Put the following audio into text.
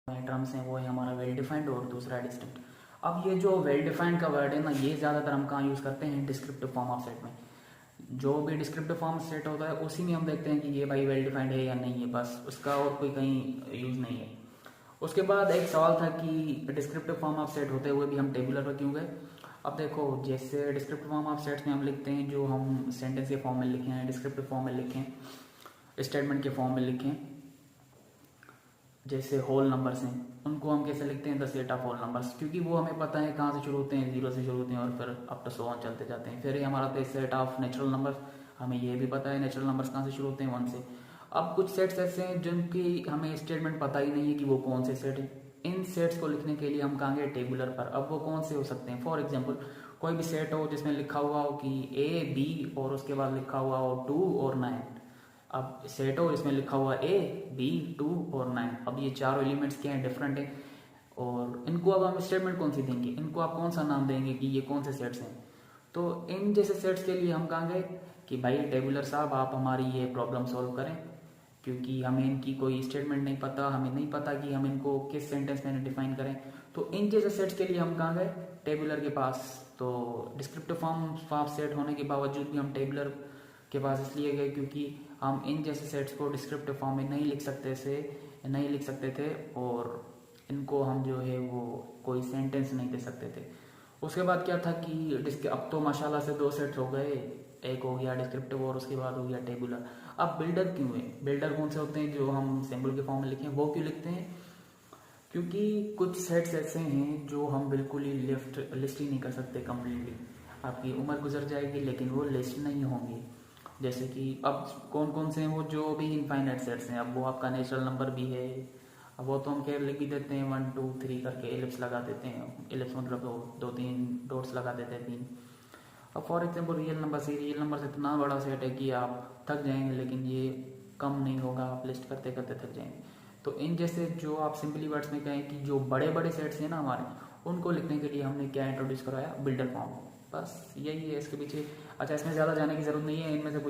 Terms हैं वो है हमारा वेल डिफाइंड और दूसरा डिस्टिंक्ट। अब ये जो वेल डिफाइंड का वर्ड है ना, ये ज़्यादातर हम कहाँ यूज़ करते हैं, डिस्क्रिप्टिव फॉर्म ऑफ सेट में। जो भी डिस्क्रिप्टिव फॉर्म सेट होता है उसी में हम देखते हैं कि ये भाई वेल डिफाइंड है या नहीं है, बस उसका और कोई कहीं यूज़ नहीं है। उसके बाद एक सवाल था कि डिस्क्रिप्टिव फॉर्म ऑफ सेट होते हुए भी हम टेबुलर पर क्यों गए। अब देखो, जैसे डिस्क्रिप्टिव फॉर्म ऑफ सेट्स में हम लिखते हैं जो हम सेंटेंस के फॉर्म में लिखे हैं, डिस्क्रिप्टिव फॉर्म में लिखें, स्टेटमेंट के फॉर्म में लिखें, जैसे होल नंबर्स हैं उनको हम कैसे लिखते हैं, the set of whole numbers, क्योंकि वो हमें पता है कहाँ से शुरू होते हैं, जीरो से शुरू होते हैं और फिर अप टू सो ऑन चलते जाते हैं। फिर ये हमारा था सेट ऑफ नेचुरल नंबर्स, हमें ये भी पता है नेचुरल नंबर्स कहाँ से शुरू होते हैं, वन से। अब कुछ सेट्स ऐसे हैं जिनकी हमें स्टेटमेंट पता ही नहीं है कि वो कौन से सेट हैं। इन सेट्स को लिखने के लिए हम कहाँ गए, टेबुलर पर। अब वो कौन से हो सकते हैं, फॉर एग्जाम्पल कोई भी सेट हो जिसमें लिखा हुआ हो कि ए बी और उसके बाद लिखा हुआ हो 2 और 9। अब सेट हो इसमें लिखा हुआ ए बी 2 और 9। अब ये चारों एलिमेंट्स क्या हैं, डिफरेंट है, और इनको अब हम स्टेटमेंट कौन सी देंगे, इनको आप कौन सा नाम देंगे कि ये कौन से सेट्स हैं। तो इन जैसे सेट्स के लिए हम कहाँ गए कि भाई टेबुलर साहब आप हमारी ये प्रॉब्लम सॉल्व करें, क्योंकि हमें इनकी कोई स्टेटमेंट नहीं पता, हमें नहीं पता कि हम इनको किस सेंटेंस में डिफाइन करें। तो इन जैसे सेट्स के लिए हम कहाँ गए, टेबुलर के पास। तो डिस्क्रिप्टिव फॉर्म ऑफ सेट होने के बावजूद भी हम टेबुलर के पास इसलिए गए क्योंकि हम इन जैसे सेट्स को डिस्क्रिप्टिव फॉर्म में नहीं लिख सकते थे और इनको हम जो है वो कोई सेंटेंस नहीं दे सकते थे। उसके बाद क्या था कि अब तो माशाल्लाह से दो सेट्स हो गए, एक हो गया डिस्क्रिप्टिव और उसके बाद हो गया टेबुलर। अब बिल्डर क्यों है, बिल्डर कौन से होते हैं, जो हम सिंबल के फॉर्म में लिखें वो क्यों लिखते हैं, क्योंकि कुछ सेट्स ऐसे हैं जो हम बिल्कुल ही लिस्ट ही नहीं कर सकते कम्प्लीटली। आपकी उम्र गुजर जाएगी लेकिन वो लिस्ट नहीं होंगी। जैसे कि अब कौन कौन से हैं वो, जो भी इनफाइनाइट सेट्स हैं। अब वो आपका नेचुरल नंबर भी है, अब वो तो हम केयर लिख भी देते हैं 1 2 3 करके, एलिप्स लगा देते हैं, एलिप्स मतलब दो तीन डॉट्स लगा देते हैं, तीन। अब फॉर एग्जाम्पल रियल नंबर से इतना बड़ा सेट है कि आप थक जाएंगे, लेकिन ये कम नहीं होगा, आप लिस्ट करते करते थक जाएंगे। तो इन जैसे जो आप सिंपली वर्ड्स में कहें कि जो बड़े बड़े सेट्स हैं ना हमारे, उनको लिखने के लिए हमने क्या इंट्रोड्यूस कराया, बिल्डर फॉर्म। बस यही है इसके पीछे। अच्छा, इसमें ज़्यादा जाने की ज़रूरत नहीं है, इनमें से कोई